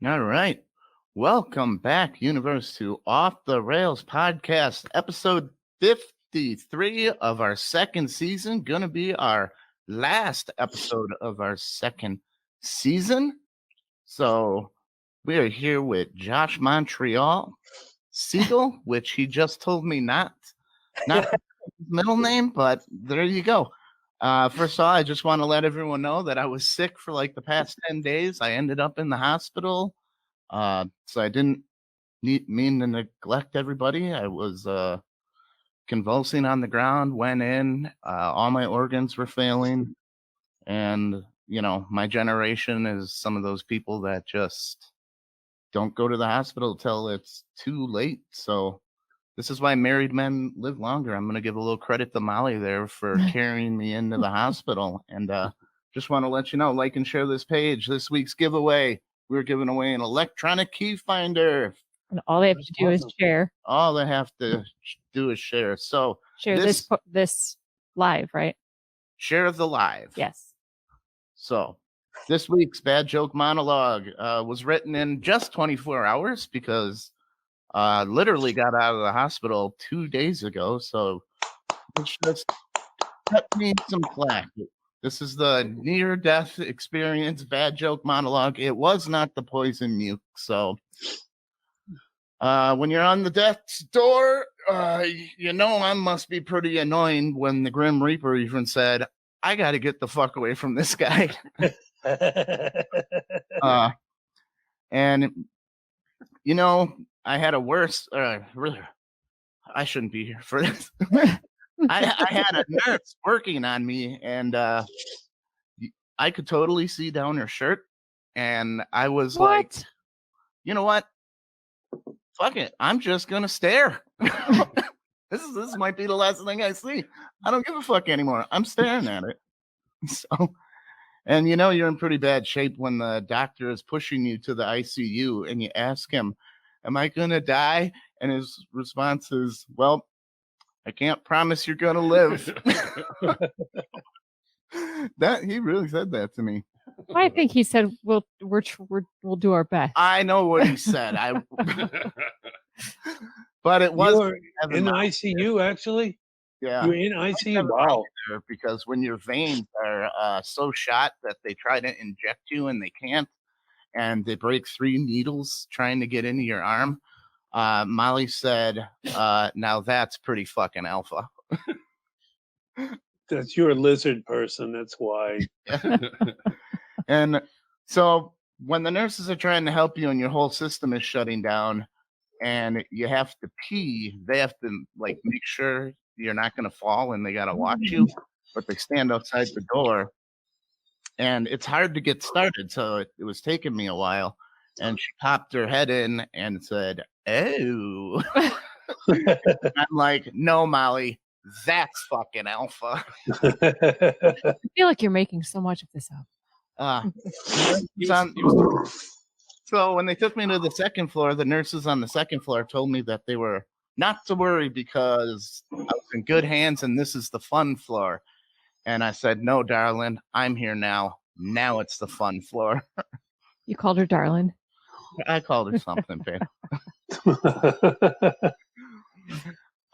All right. Welcome back, Universe, to Off the Rails podcast, episode 53 of our second season. Gonna be our last episode of our second season. So we are here with Josh Segal, which he just told me not his middle name, but there you go. First of all, I just want to let everyone know that I was sick for like the past 10 days. I ended up in the hospital. So I didn't mean to neglect everybody. I was convulsing on the ground, went in, all my organs were failing. And, my generation is some of those people that just don't go to the hospital till it's too late. So this is why married men live longer. I'm going to give a little credit to Molly there for carrying me into the hospital. And just want to let you know, like and share this page. This week's giveaway, we're giving away an electronic key finder. And all they have to do is share. All they have to do is share. So share this live, right? Share the live. Yes. So this week's bad joke monologue was written in just 24 hours because literally got out of the hospital 2 days ago. So it's just cut me some slack. This is the near-death experience bad joke monologue. It was not the poison muke. So when you're on the death's door, I must be pretty annoying when the Grim Reaper even said, I got to get the fuck away from this guy. And, I had a worse, really, I shouldn't be here for this. I had a nurse working on me, and I could totally see down her shirt, and I was like, you know what? Fuck it. I'm just going to stare. This might be the last thing I see. I don't give a fuck anymore. I'm staring at it. So, and you're in pretty bad shape when the doctor is pushing you to the ICU and you ask him, am I going to die? And his response is, well, I can't promise you're going to live. That he really said that to me. I think he said we'll do our best. I know what he said. But it was in the ICU actually. Yeah, you're in ICU. Wow. Because when your veins are so shot that they try to inject you and they can't, and they break 3 needles trying to get into your arm. Molly said, "Now that's pretty fucking alpha." That's you're a lizard person. That's why. And so when the nurses are trying to help you and your whole system is shutting down and you have to pee, they have to make sure you're not going to fall and they got to watch you, but they stand outside the door and it's hard to get started. So it was taking me a while, and she popped her head in and said, "Oh." I'm like, "No, Molly, that's fucking alpha." I feel like you're making so much of this up. So when they took me to the second floor, the nurses on the second floor told me that they were not to worry because I was in good hands and this is the fun floor. And I said, "No, darling, I'm here now. Now it's the fun floor." You called her darling? I called her something, babe.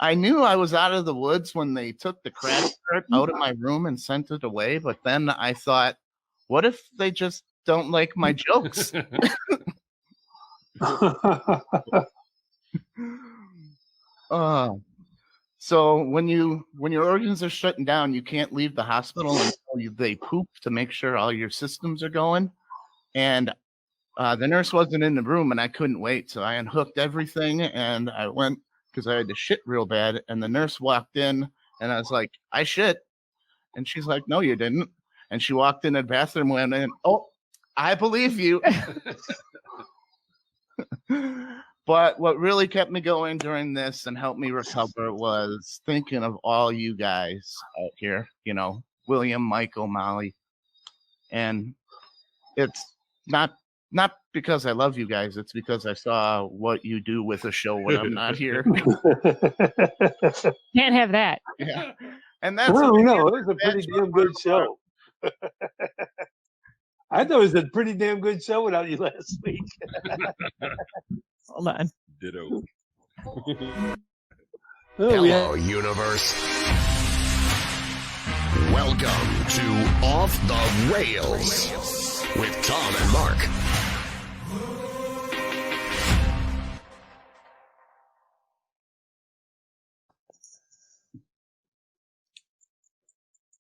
I knew I was out of the woods when they took the crash cart out of my room and sent it away. But then I thought, what if they just don't like my jokes? So when your organs are shutting down, you can't leave the hospital until they poop to make sure all your systems are going. And the nurse wasn't in the room, and I couldn't wait, so I unhooked everything and I went because I had to shit real bad. And the nurse walked in, and I was like, "I shit," and she's like, "No, you didn't." And she walked in the bathroom, went in, "Oh, I believe you." But what really kept me going during this and helped me recover was thinking of all you guys out here, William, Michael, Molly. And it's not because I love you guys. It's because I saw what you do with a show when I'm not here. Can't have that. Yeah. And that's no, it was a pretty damn good show. I thought it was a pretty damn good show without you last week. Hold on. Ditto. Oh, yeah. Hello, universe. Welcome to Off the Rails with Tom and Mark.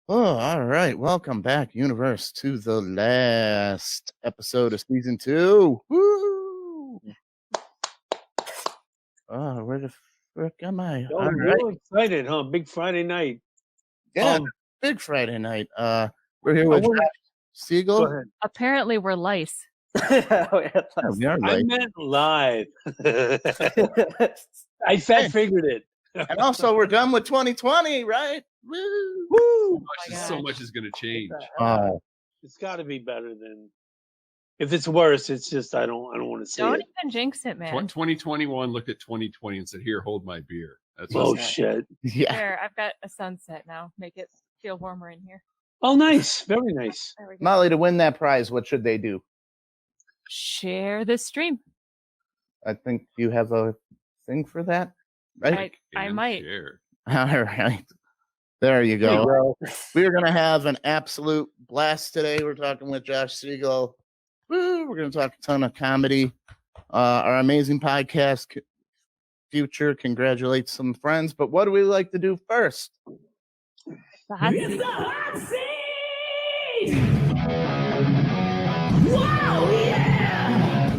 Oh, all right. Welcome back, universe, to the last episode of season 2. Woo! Oh, where the frick am I? Oh, All real right. excited, huh? Big Friday night. Yeah, big Friday night. We're here I with wanna- Josh Segal. Go ahead. Apparently, we're lice. Yeah, we are I right. meant live. I figured it. And also, we're done with 2020, right? Woo! Woo! So much is going to change. It's got to be better than. If it's worse, it's just I don't want to see Don't it. even jinx it, man. 2021 looked at 2020 and said, "Here, hold my beer." That's Oh what's shit! Yeah. There, I've got a sunset now. Make it feel warmer in here. Oh, nice, very nice. There we go. Molly, to win that prize, what should they do? Share this stream. I think you have a thing for that, right? I and might. share. All right. There you There you go. go. We're going to have an absolute blast today. We're talking with Josh Segal. Woo! We're going to talk a ton of comedy. Our amazing podcast, Future, congratulates some friends. But what do we like to do first? The hot It's seat. the hot seat! Wow, yeah!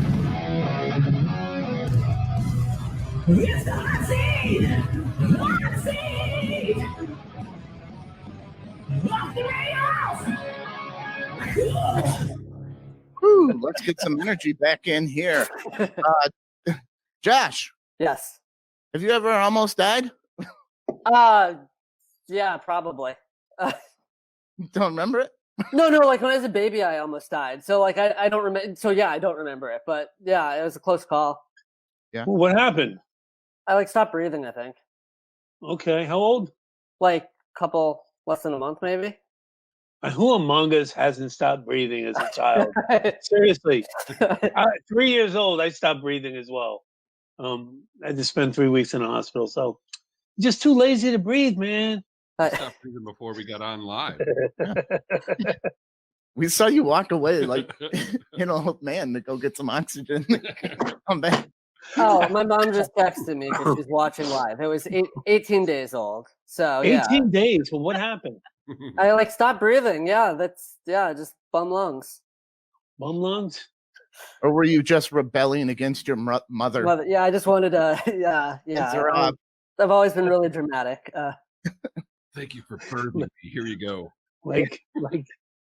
It's the hot seat! Hot seat! Off the rails! Woo! Let's get some energy back in here. Josh, Yes. have you ever almost died? Yeah, probably. Don't remember it? No, like when I was a baby, I almost died. So like I don't remember. So yeah, I don't remember it. But yeah, it was a close call. What happened? I like stopped breathing. I think Okay, how old? like couple less than a month, maybe. Who among us hasn't stopped breathing as a child? Seriously, 3 years old, I stopped breathing as well. I had to spend 3 weeks in a hospital, so just too lazy to breathe, man. Stopped breathing before we got on live. We saw you walk away like, man, to go get some oxygen. Come back. Oh, my mom just texted me because she's watching live. It was 18 days old. So yeah, 18 days. Well, what happened? I like stopped breathing. Yeah, just bum lungs. Bum lungs? Or were you just rebelling against your mother? Well, yeah, I just wanted to. Yeah. Hands her up. I've always been really dramatic. Thank you for birthing me. Here you go.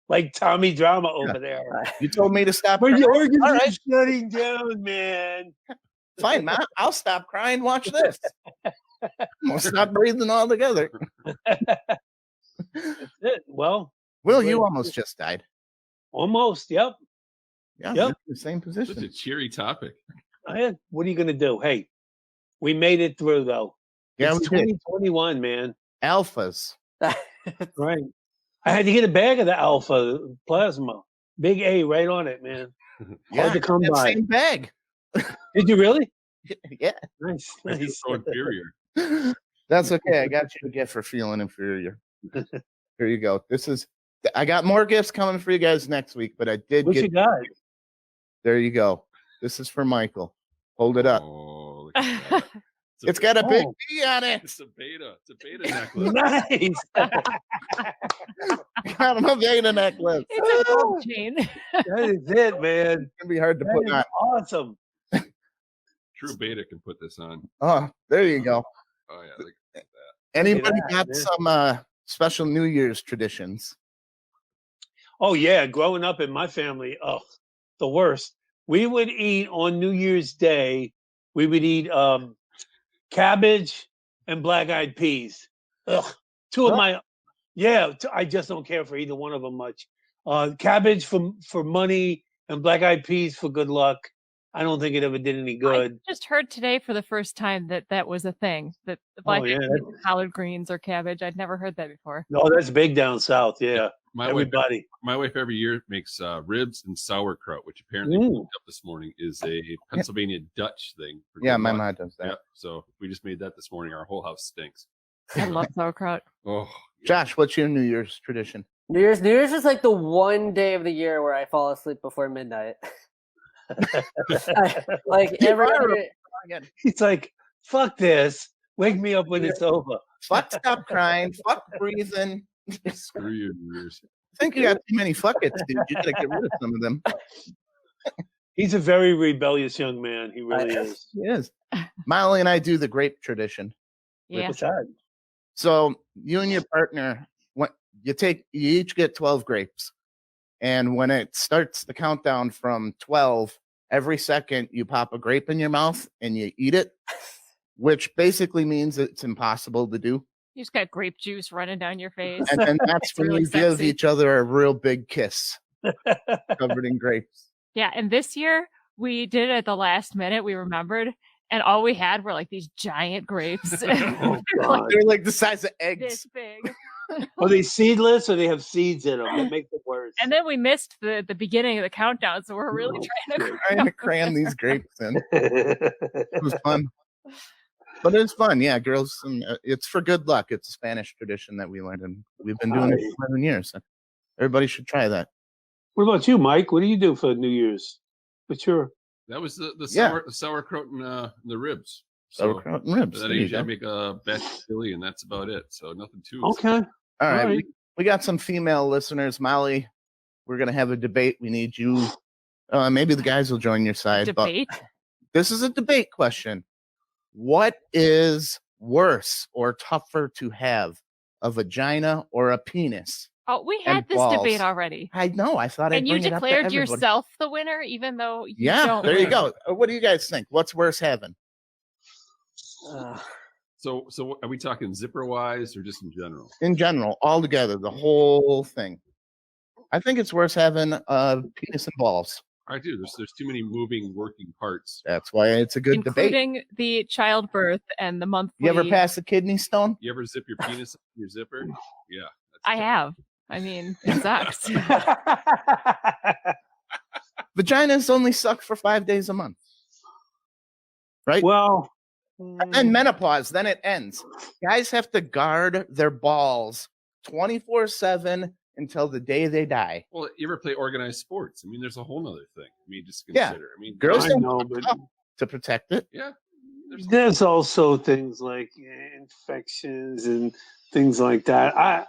Like Tommy Drama over there. You told me to stop. But crying. your organs All are right, shutting down, man. fine, Matt. I'll stop crying. Watch this. I'm gonna stop breathing altogether. That's it. Well, Will, you almost just died. almost. Yep. Yeah, Yep. you're in the same Such a position. cheery topic. What are you going to do? Hey, we made it through, though. Yeah, It's we did. 2021, man. Alphas. Right. I had to get a bag of the Alpha plasma. Big A right on it, man. Yeah, to come that by. same bag. Did you really? Yeah, Nice. I feel Nice. so inferior. that's okay. I got you a gift for feeling inferior. Here you go. I got more gifts coming for you guys next week, but I did What get. you got? There you go. This is for Michael. Hold it up. Oh, look at that. It's got a big Oh. B on it. It's a beta. It's a beta necklace. Nice. Got him a Veda necklace. It's a gold chain. That is it, man. It's gonna be hard to That put is on. awesome. True beta can put this on. Oh, there you go. Oh yeah. Look at Anybody that, got man. some special New Year's traditions? Oh yeah, growing up in my family, the worst. We would eat on New Year's Day. We would eat cabbage and black-eyed peas. Ugh, two of my. Yeah, I just don't care for either one of them much. Cabbage for money and black-eyed peas for good luck. I don't think it ever did any good. I just heard today for the first time that was a thing. That the black yeah, collard greens or cabbage. I'd never heard that before. No, that's big down south. Yeah. everybody. My wife every year makes ribs and sauerkraut, which apparently we looked up this morning is a Pennsylvania Dutch thing. Yeah, my mom does that. Yep. So we just made that this morning. Our whole house stinks. I love sauerkraut. Oh, Josh, what's your New Year's tradition? New Year's is like the one day of the year where I fall asleep before midnight. Like every He's like, fuck this. Wake me up when it's over. Fuck, stop crying. Fuck breathing. screw you, New Year's. I think you got too many fuck it's, dude. You gotta get rid of some of them. He's a very rebellious young man. He really is. He is. Molly and I do the grape tradition. Yeah. What's that? So you and your partner, you each get 12 grapes. And when it starts the countdown from 12, every second you pop a grape in your mouth and you eat it, which basically means it's impossible to do. You just got grape juice running down your face. And then that's It's when really you give sexy. each other a real big kiss covered in grapes. Yeah, and this year we did it at the last minute. We remembered, and all we had were like these giant grapes. Oh, They're like God. They're like the size of eggs. this big. Are they seedless or they have seeds in them? That makes it worse. And then we missed the beginning of the countdown, so we're really Trying to cram these grapes in. It was fun. But it's fun, yeah, girls. And it's for good luck. It's a Spanish tradition that we learned, and we've been doing it for 11 years. Everybody should try that. What about you, Mike? What do you do for New Year's? What's your That was the Yeah. sauerkraut and the ribs. So Sauerkraut and ribs. that There you usually I go. make a batch of chili, and that's about it. So nothing too. okay? All right. right. We got some female listeners. Molly, we're going to have a debate. We need you. Maybe the guys will join your side. debate. But this is a debate question. What is worse or tougher to have, a vagina or a penis? Oh, we and had this balls. debate already. I know. I thought I'd And you bring it up to declared everybody. yourself the winner, even though you Yeah, don't there you win. go. What do you guys think? What's worse having? So are we talking zipper wise or just in general? In general, all together, the whole thing. I think it's worse having a penis and balls. I do. There's too many moving, working parts. That's why it's a good debate. Including the childbirth and the monthly. You ever pass the kidney stone? You ever zip your penis up in your zipper? Yeah. I have. I mean, it sucks. Vaginas only suck for 5 days a month. Right? Well, And then menopause, then it ends. Guys have to guard their balls 24/7 until the day they die. Well, you ever play organized sports? I mean, there's a whole nother thing. I mean, just Yeah. consider. I mean, Girls I don't know, have but to to protect it. yeah. there's also things like infections and things like that.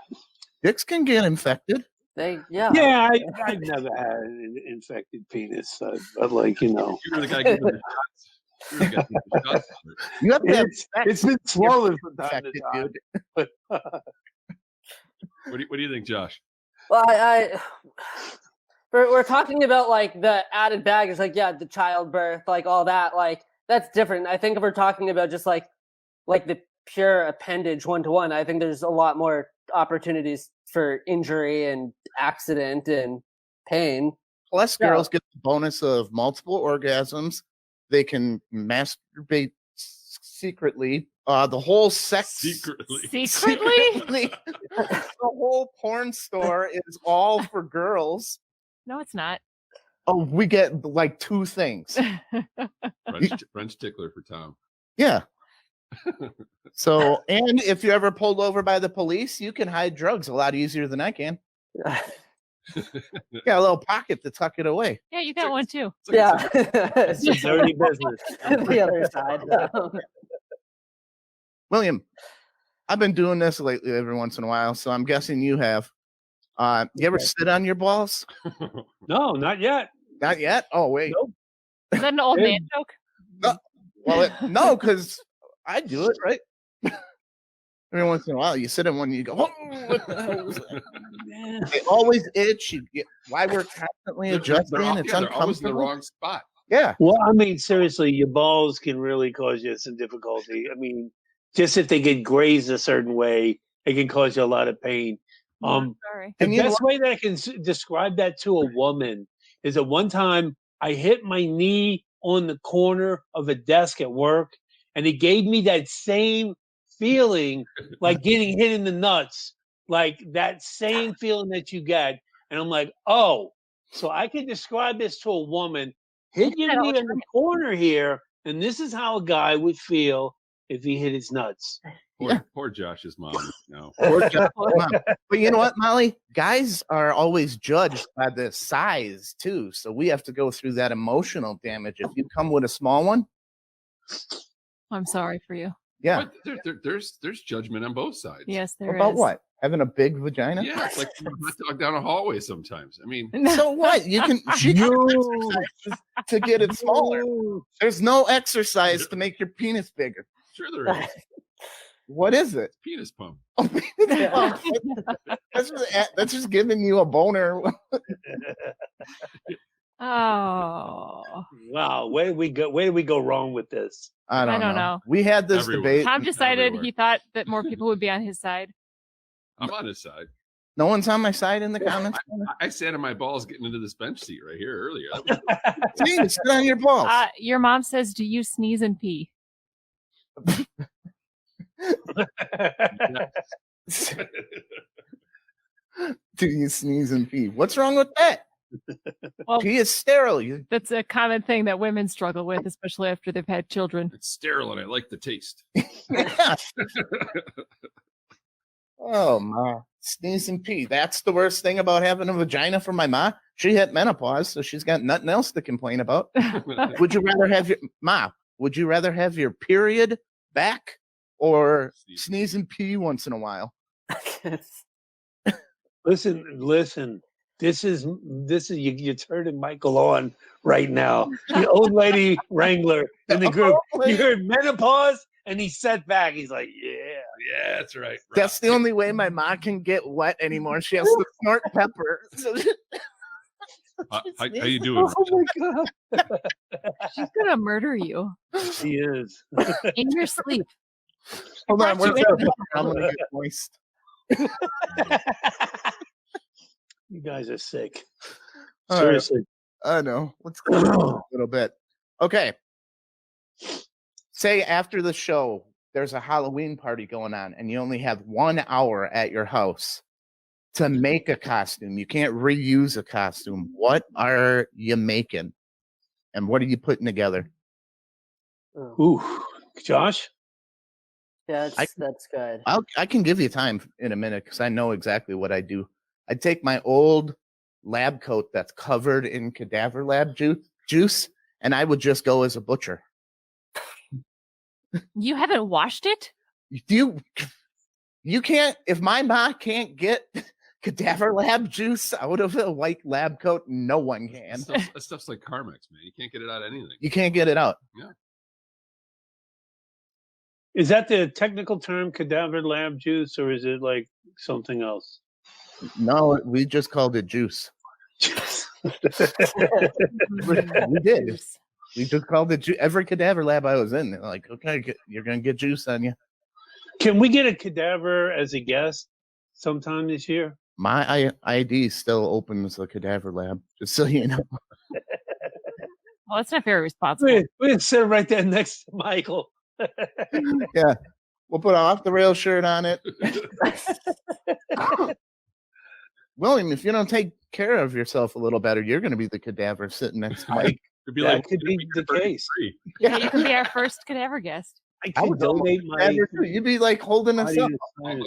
Dicks can get infected. I've Never had an infected penis, but like You were the guy giving the shots. You were the guy giving the shots. You have to have it's been swollen from time to infected, time. dude. What do you think, Josh? Well, we're talking about like the added baggage, like the childbirth, like all that, like that's different. I think if we're talking about just like the pure appendage 1-to-1, I think there's a lot more opportunities for injury and accident and pain. Plus, Yeah. girls get the bonus of multiple orgasms. They can masturbate secretly. The whole sex Secretly. Secretly? the whole porn store is all for girls. No, it's not. Oh, we get like 2 things. French tickler for Tom. Yeah. So, and if you're ever pulled over by the police, you can hide drugs a lot easier than I can. Got a little pocket to tuck it away. Yeah, you got one too. It's like Yeah, It's a dirty business. the other side. William, I've been doing this lately every once in a while, so I'm guessing you have. You ever sit on your balls? No, not yet. Not yet? Oh, wait. Nope. Is that an old Yeah. man joke? Well, no, because I do it, right? Every once in a while, you sit in one and you go, oh, what the hell was that? They always itch. Why we're constantly adjusting. It's they're always in the uncomfortable. wrong spot. Yeah. Well, I mean, seriously, your balls can really cause you some difficulty. I mean, just if they get grazed a certain way, it can cause you a lot of pain. Sorry. The And you know best way that I can describe that to a woman is that one time I hit my knee on the corner of a desk at work, and it gave me that same feeling like getting hit in the nuts like that same feeling that you get. And I'm like, oh, so I can describe this to a woman hitting that all me the in the corner here, and this is how a guy would feel if he hit his nuts. Poor Josh's mom. No. Or just mom. But you know what, Molly? Guys are always judged by the size too, so we have to go through that emotional damage. If you come with a small one, I'm sorry for you. yeah. But there's judgment on both sides. Yes, there is. About what? Having a big vagina? Yeah, it's like a hot dog down a hallway sometimes. I mean, So what? You can she can exercise to get it smaller. There's no exercise to make your penis bigger. sure there is. What is it? Penis pump. That's just giving you a boner. Oh, Wow, where did we go? Where did we go wrong with this? I don't don't know. know. We had this Everywhere. debate. Tom decided Everywhere. he thought that more people would be on his side. I'm on his side. No one's on my side in the comments. I sat on my balls getting into this bench seat right here earlier. See, sit on your balls. Your mom says, "Do you sneeze and pee?" Do you sneeze and pee? What's wrong with that? Well, Pee is sterile. You that's a common thing that women struggle with, especially after they've had children. It's sterile and I like the taste. Oh my, sneeze and pee. That's the worst thing about having a vagina for my ma. She hit menopause, so she's got nothing else to complain about. Would you rather have your ma? Would you rather have your period back or sneeze and pee once in a while? Listen. This is you're turning Michael on right now. The old lady wrangler in the group. You heard menopause, and he sat back. He's like, Yeah, that's right. That's the only way my ma can get wet anymore. She has to snort pepper. How you doing? oh my god, She's gonna murder you he is. in your sleep. Hold on, Brought where's you that in. pepper? I'm gonna get moist. You guys are sick. All right. Seriously. I know. Let's go a little bit. Okay. Say after the show, there's a Halloween party going on, and you only have 1 hour at your house to make a costume. You can't reuse a costume. What are you making? And what are you putting together? Ooh, Josh. Yeah, I- that's good. I can give you time in a minute because I know exactly what I do. I take my old lab coat that's covered in cadaver lab juice, and I would just go as a butcher. You haven't washed it? You can't, if my ma can't get cadaver lab juice out of a white lab coat, no one can. That stuff's like Carmex, man. You can't get it out of anything. You can't get it out. Is that the technical term, cadaver lab juice, or is it like something else? No, we just called it juice. We did. We just called it juice. Every cadaver lab I was in, they're like, okay, you're going to get juice on you. Can we get a cadaver as a guest sometime this year? My ID still opens the cadaver lab, just so you know. Well, that's not very responsible. We're gonna sit right there next to Michael. Yeah. We'll put an off the rail shirt on it. William, if you don't take care of yourself a little better, you're going to be the cadaver sitting next to Mike. It'd be That like could be the case. Yeah, you can be our first cadaver guest. I I could would donate my Cadaver too. You'd be like holding us body up. to I science.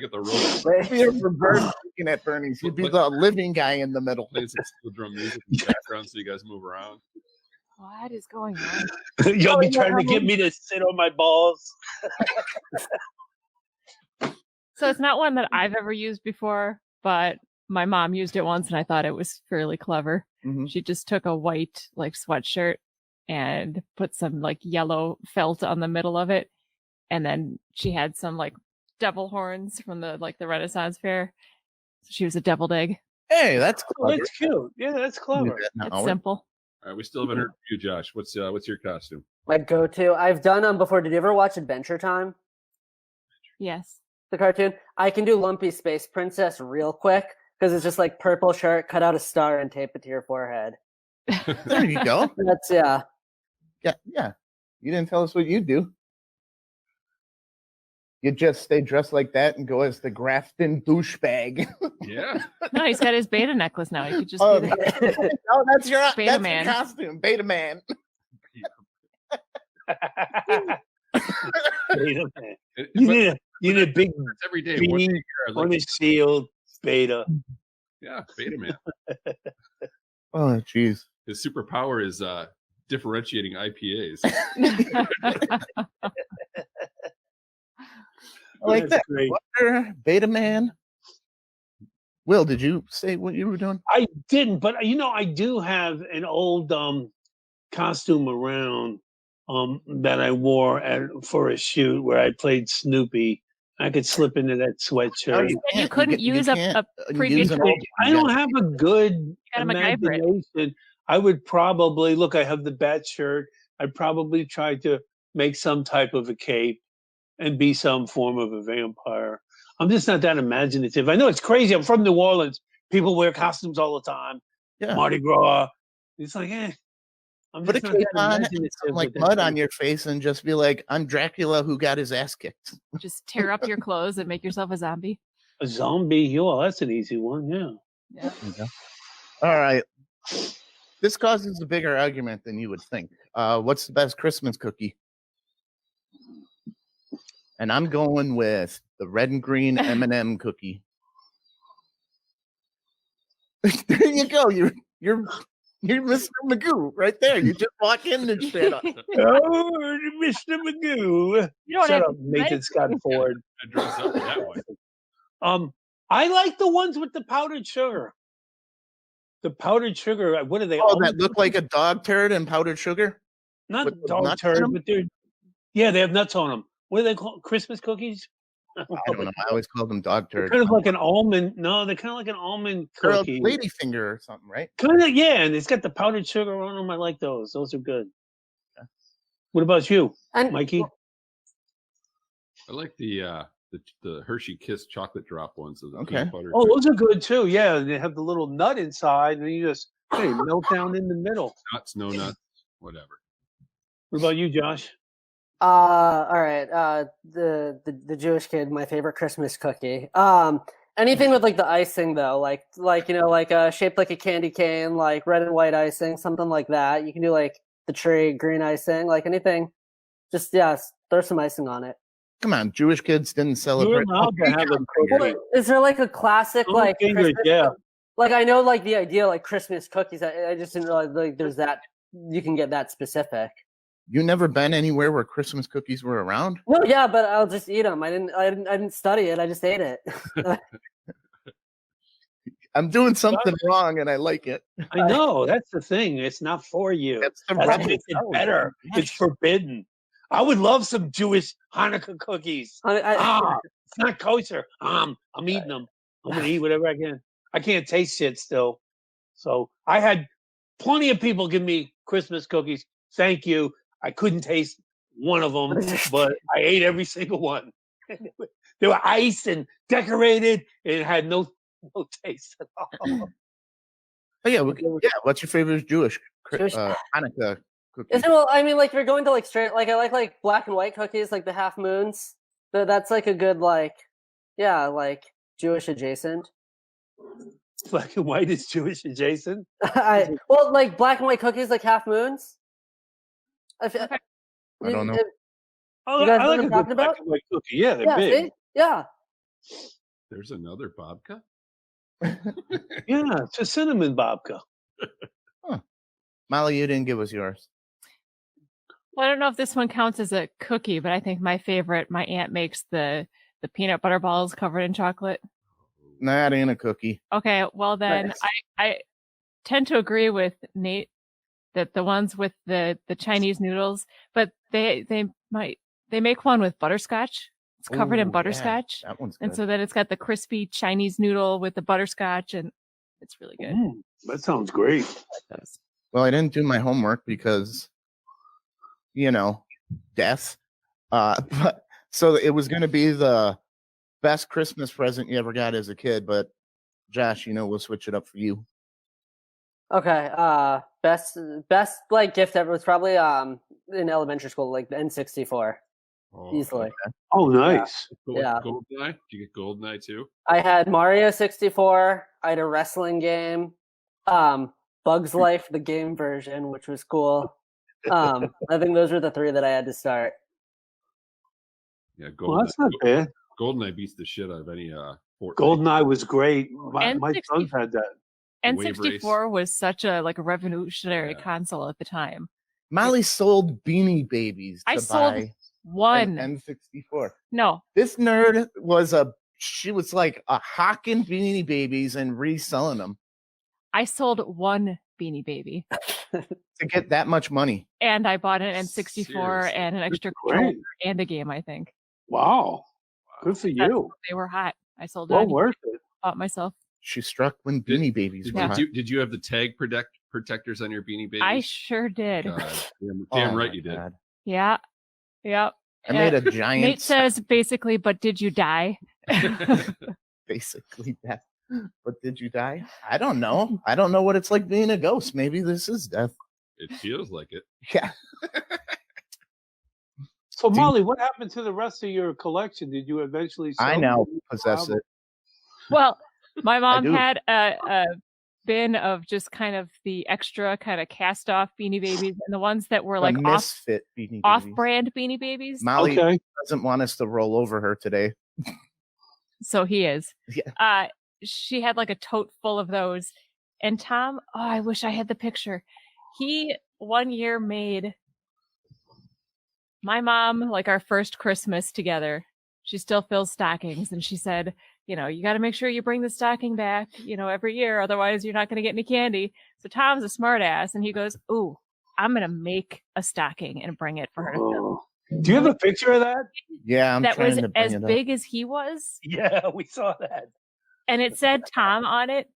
got the rope. You'd be a reverse looking at Bernie's. You'd be the living guy in the middle. Playing some steel drum music in the background so you guys move around. What is going on? You'll be trying to get me to sit on my balls. So it's not one that I've ever used before, but my mom used it once and I thought it was fairly clever. Mhm. She just took a white like sweatshirt and put some like yellow felt on the middle of it. And then she had some like devil horns from the Renaissance fair. So she was a deviled egg. Hey, that's Oh, clever. that's cute. Yeah, that's clever. It's simple. All right, we still haven't heard from you, Josh. What's your costume? My go-to. I've done them before. Did you ever watch Adventure Time? Yes. The cartoon? I can do Lumpy Space Princess real quick because it's just like purple shirt, cut out a star, and tape it to your forehead. There you go. That's yeah. Yeah. You didn't tell us what you do. You just stay dressed like that and go as the Grafton douchebag. Yeah. No, he's got his beta necklace now. He could just Oh, be the no, that's your Beta Man. costume, Beta Man. Beta man. It- You but- need a big it's every day. One day beanie here, I on like, his shield. Beta. yeah, Beta Man. Oh, jeez. His superpower is differentiating IPAs. I like That's that. great. Wonder, Beta Man. Will, did you say what you were doing? I didn't, but I do have an old costume around that I wore for a shoot where I played Snoopy. I could slip into that sweatshirt. And you couldn't use a can't previous use an trick. old- I don't have a good gotta MacGyver it. imagination. I would probably look. I have the bat shirt. I'd probably try to make some type of a cape and be some form of a vampire. I'm just not that imaginative. I know it's crazy. I'm from New Orleans. People wear costumes all the time. Yeah. Mardi Gras. It's like, I'm Put a just not cape that on, imaginative and some, with like that mud stuff. on your face, and just be like, "I'm Dracula who got his ass kicked." Just tear up your clothes and make yourself a zombie. A zombie. Oh, that's an easy one. Yeah. Yeah. All right. This causes a bigger argument than you would think. What's the best Christmas cookie? And I'm going with the red and green M&M cookie. There you go. You're Mr. Magoo right there. You just walk in and shit up. Oh, Mr. Magoo. You don't Shut have up, Nathan Scott Ford. I dress up that way. I like the ones with the powdered sugar. The powdered sugar. What are they? Oh, almond that look like a dog turd and powdered sugar? Not with the dog nuts in turd, 'em? but they have nuts on them. What are they called? Christmas cookies? I don't know. I always called them dog They're turd. kind of like an almond. No, they're kind of like an almond Or a cookie. lady finger or something, right? Kind of, yeah. And it's got the powdered sugar on them. I like those. Those are good. What about you, And Mikey? I like the Hershey Kiss chocolate drop ones. Of the Okay. peanut butter. Oh, those are good too. Yeah, they have the little nut inside, and you just melt down in the middle. Nuts, no nuts, whatever. What about you, Josh? all right. The Jewish kid, my favorite Christmas cookie. Anything with like the icing though, like shaped like a candy cane, like red and white icing, something like that. You can do like the tree green icing, like anything. Just throw some icing on it. Come on, Jewish kids didn't You're celebrate. allowed to have a cookie. Is there like a classic Oh, like fingers, Christmas yeah. Like I know like the idea like Christmas cookies. I just didn't realize like there's that you can get that specific. You never been anywhere where Christmas cookies were around? No, yeah, but I'll just eat them. I didn't study it. I just ate it. I'm doing something wrong and I like it. I know that's the thing. It's not for you. That's the That rebel makes it self. better. It's forbidden. I would love some Jewish Hanukkah cookies. It's not kosher. I'm eating them. I'm gonna eat whatever I can. I can't taste shit still. So I had plenty of people give me Christmas cookies. Thank you. I couldn't taste one of them, but I ate every single one. They were iced and decorated, and it had no taste at all. Oh yeah, what's your favorite Jewish Jewish- Hanukkah cookie? Is it, well, I mean, like you're going to like straight, like I like black and white cookies, like the half moons. That's like a good like Jewish adjacent. Black and white is Jewish adjacent. Well, like black and white cookies, like half moons. I don't know. Oh, You guys I know like what a I'm good talking black about? and white cookie. Yeah, they're Yeah, big. see? Yeah. There's another babka. Yeah, it's a cinnamon babka. Molly, you didn't give us yours. Well, I don't know if this one counts as a cookie, but I think my favorite, my aunt makes the peanut butter balls covered in chocolate. Nah, that ain't a cookie. Okay, well then I tend to agree with Nate that the ones with the Chinese noodles, but they make one with butterscotch. It's covered in Ooh, butterscotch. Yeah, that one's good. And so then it's got the crispy Chinese noodle with the butterscotch, and it's really good. That sounds great. Those. Well, I didn't do my homework because, death. But so it was going to be the best Christmas present you ever got as a kid. But Josh, we'll switch it up for you. Okay. Best like gift ever was probably in elementary school, like the N64. Oh, easily. Oh, nice. Yeah. Goldeneye? Did you get Goldeneye too? I had Mario 64. I had a wrestling game. Bugs Life, the game version, which was cool. I think those were the 3 that I had to start. Yeah, Well, Goldeneye. that's not bad. Goldeneye beats the shit out of any Fortnite. GoldenEye was great. My N64 sons had that. Wave race. N64 was such a revolutionary console at the time. Molly sold Beanie Babies to I sold buy one. an N64. No, This nerd she was like a hawking Beanie Babies and reselling them I sold one Beanie Baby, to get that much money. and I bought an N64 Seriously? and an extra Great. controller and a game. I think Wow. Good for you. they were hot. I sold it. Well on eBay, worth it. bought myself. She struck when Beanie Babies Did, were Yeah. hot. did you have the tag protectors on your Beanie Babies? I sure did. God, damn Oh right my you did. God. Yeah, yep. I made a giant Nate says basically, but did you die? basically that. But did you die? I don't know. I don't know what it's like being a ghost. Maybe this is death. It feels like it. Yeah. So, Molly, what happened to the rest of your collection? Did you eventually sell I now them? possess it. Well, my mom do. had a bin of just kind of the extra kind of cast off Beanie Babies and the ones that were The like misfit Beanie Babies. off-brand Beanie Babies. Molly Okay. doesn't want us to roll over her today. So he is. Yeah. She had like a tote full of those. And Tom, oh, I wish I had the picture. He one year made my mom like our first Christmas together. She still fills stockings, and she said, you got to make sure you bring the stocking back, every year. Otherwise, you're not going to get any candy. So Tom's a smart ass, and he goes, ooh, I'm going to make a stocking and bring it for her to fill. Oh. Do you have a picture of that? Yeah, I'm That trying was to bring as it up. big as he was. Yeah, we saw that. And it said Tom on it.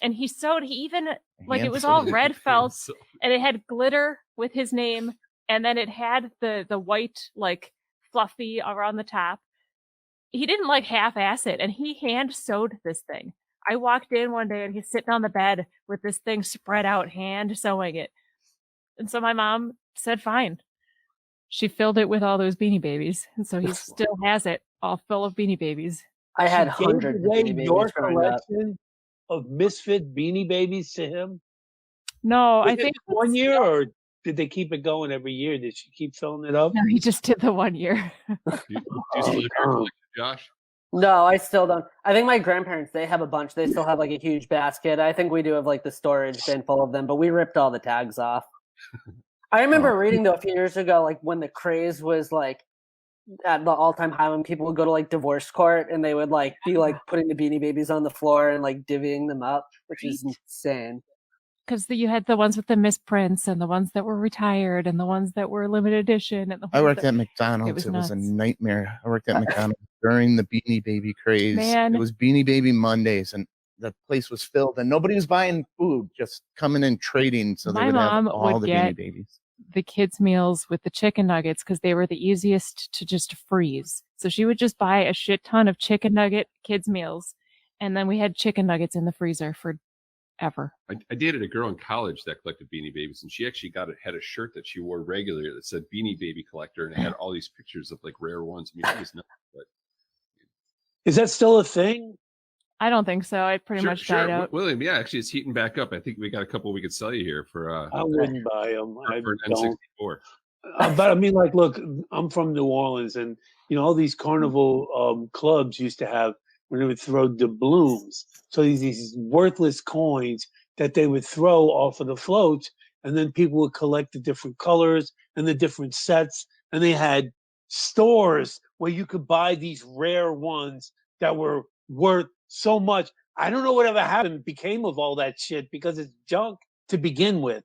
And he even, like, it was Handful. all red felt, So- and it had glitter with his name. And then it had the white, like, fluffy around the top. He didn't like half-ass it, and he hand sewed this thing. I walked in one day and he's sitting on the bed with this thing spread out, hand sewing it. And so my mom said, fine. She filled it with all those Beanie Babies. And so he still has it all full of Beanie Babies. I had She gave hundreds of away Beanie your Babies growing up. collection of misfit Beanie Babies to him. No, Was I it think one year, or did they keep it going every year? Did she keep filling it up? No, he just did the 1 year. Do you still have your collection, Josh? No, I still don't. I think my grandparents, they have a bunch. They still have like a huge basket. I think we do have like the storage bin full of them, but we ripped all the tags off. I remember reading though a few years ago, like when the craze was like at the all-time high, when people would go to like divorce court and they would like be like putting the Beanie Babies on the floor and like divvying them up, which is insane. Because you had the ones with the misprints and the ones that were retired and the ones that were limited edition. And the I ones worked that- at McDonald's. was It was a nuts. nightmare. I worked at McDonald's during the Beanie Baby craze. Man. It was Beanie Baby Mondays, and the place was filled, and nobody was buying food, just coming and trading. So they My would have mom all would the get Beanie Babies. the kids' meals with the chicken nuggets because they were the easiest to just freeze. So she would just buy a shit ton of chicken nugget kids' meals. And then we had chicken nuggets in the freezer for ever. I dated a girl in college that collected Beanie Babies, and she actually had a shirt that she wore regularly that said Beanie Baby Collector, and it had all these pictures of like rare ones. I mean, it was nuts, but Is that still a thing? I don't think so. It pretty much died out. William, yeah, actually, it's heating back up. I think we got a couple we could sell you here for I wouldn't buy them. I for an don't. N64. But I mean, like, look, I'm from New Orleans, and all these carnival clubs used to have when they would throw doubloons. So these worthless coins that they would throw off of the floats, and then people would collect the different colors and the different sets, and they had stores where you could buy these rare ones that were worth so much. I don't know whatever became of all that shit because it's junk to begin with.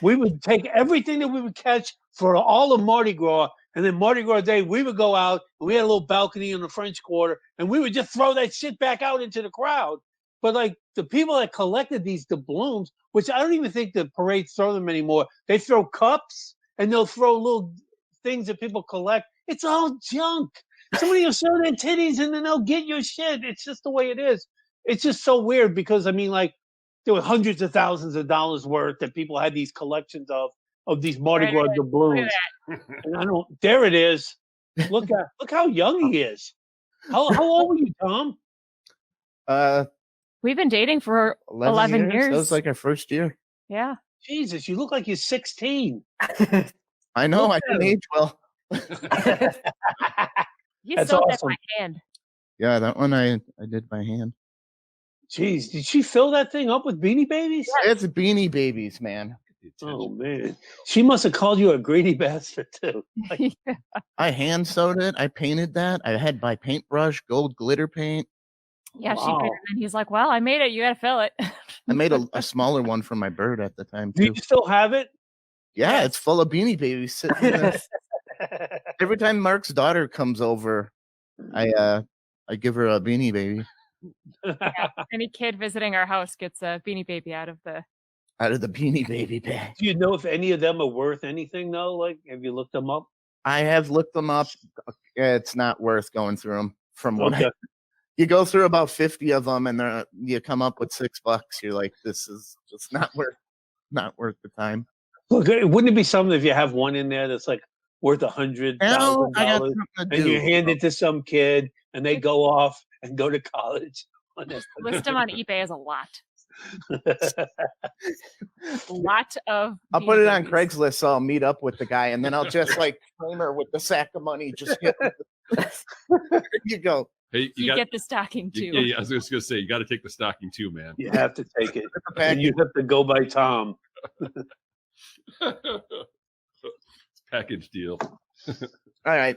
We would take everything that we would catch for all of Mardi Gras, and then Mardi Gras Day, we would go out, and we had a little balcony in the French Quarter, and we would just throw that shit back out into the crowd. But like the people that collected these doubloons, which I don't even think the parades throw them anymore, they throw cups, and they'll throw little things that people collect. It's all junk. Somebody will show their titties, and then they'll get your shit. It's just the way it is. It's just so weird because, I mean, like, there were hundreds of thousands of dollars worth that people had these collections of these Mardi Gras doubloons. And there it is. Look how young he is. How old were you, Tom? We've been dating for 11 years. That was like our first year. Yeah. Jesus, you look like you're 16. I know. Look I at didn't him. age well. You That's sewed that awesome. by hand. Yeah, that one I did by hand. Jeez, did she fill that thing up with Beanie Babies? It's Beanie Babies, man. Oh man, she must have called you a greedy bastard too. Like, I hand sewed it. I painted that. I had my paintbrush, gold glitter paint. Yeah, she wow. did. And he's like, well, I made it. You got to fill it. I made a smaller one for my bird at the time Do too. you still have it? Yeah, it's full of Beanie Babies. Sitting there. Every time Mark's daughter comes over, I give her a Beanie Baby Yeah. Any kid visiting our house gets a Beanie Baby out of the. out of the Beanie Baby bag. Do you know if any of them are worth anything though? Like, have you looked them up? I have looked them up. It's not worth going through them. From what Okay. you go through about 50 of them, and you come up with $6. You're like, this is just not worth the time. Look, wouldn't it be something if you have one in there that's like worth $100,000 Now I got something to and you do. hand it to some kid and they go off and go to college? On that. List them on eBay as a lot. A lot of. I'll Beanie put it on Babies. Craigslist, so I'll meet up with the guy, and then I'll just like frame her with the sack of money. Just hit there you go. Hey, You got, get the stocking too. yeah, I was just gonna say you got to take the stocking too, man. You have to take it. the And you have to go by Tom. Package deal. All right.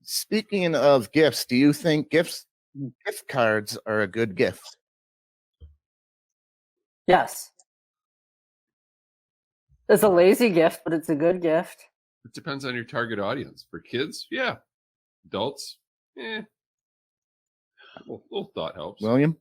Speaking of gifts, do you think gift cards are a good gift? Yes. It's a lazy gift, but it's a good gift. It depends on your target audience. For kids, yeah. Adults, a little thought helps. William?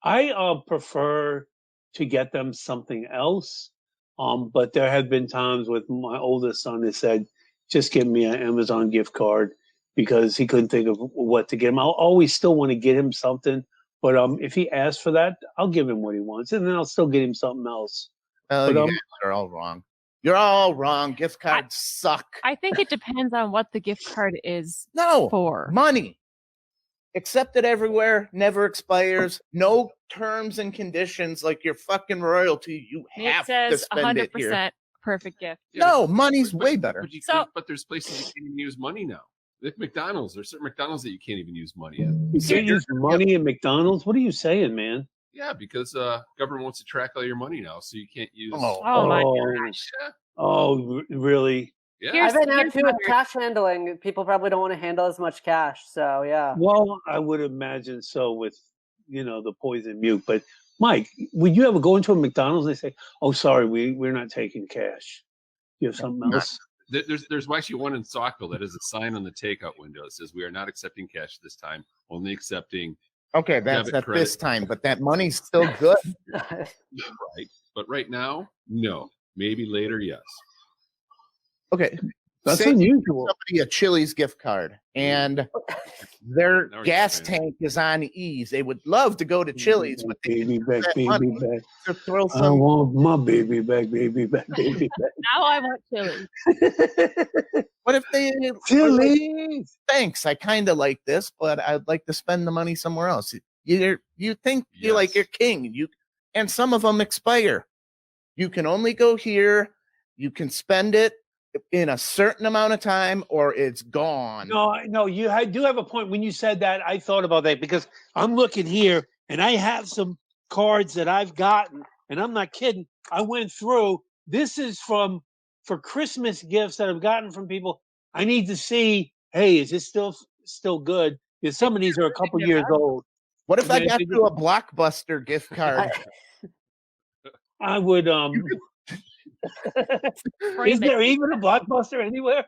I prefer to get them something else. But there have been times with my oldest son that said, just give me an Amazon gift card because he couldn't think of what to get him. I'll always still want to get him something. But if he asks for that, I'll give him what he wants. And then I'll still get him something else. Oh, But, you guys are all wrong. You're all wrong. Gift cards suck. I think it depends on what the gift card is No. for. Money. Accepted everywhere, never expires, no terms and conditions like your fucking royalty. You It have to says spend it here. 100% perfect gift. Yeah, No, money's way better. But, So- but there's places you can't even use money now. Like McDonald's, there's certain McDonald's that you can't even use money at. You can't use money at McDonald's? What are you saying, man? Yeah, because government wants to track all your money now, so you can't use. Oh my Oh. gosh. Yeah, Oh, really? yeah. Here's- I've been out here's too with another- cash handling. People probably don't want to handle as much cash. So, yeah. Well, I would imagine so with, the poison mute. But Mike, would you ever go into a McDonald's and they say, "Oh, sorry, we're not taking cash"? You have something else? There's actually one in Saukville that has a sign on the takeout window that says, "We are not accepting cash this time, only accepting Okay, that's debit, at credit." this time, but that money's still good. right." But right now, no. Maybe later, yes. Okay. That's Say unusual. somebody a Chili's gift card and their Now we're gas expanding. tank is on ease. They would love to go to Chili's, but they Baby back, that baby money back. to throw I some. want my baby back, baby back, baby Now I want chili. back. What if they were like, Chili's. thanks, I kind of like this, but I'd like to spend the money somewhere else. You think you like Yes. your king. And some of them expire. You can only go here. You can spend it in a certain amount of time, or it's gone. No, do have a point. When you said that, I thought about that because I'm looking here and I have some cards that I've gotten, and I'm not kidding. I went through. This is for Christmas gifts that I've gotten from people. I need to see. Hey, is this still good? Because some of these are a couple years old. What if I Yeah, got they you a Blockbuster gift card? I would. Frame Is it. there even a Blockbuster anywhere?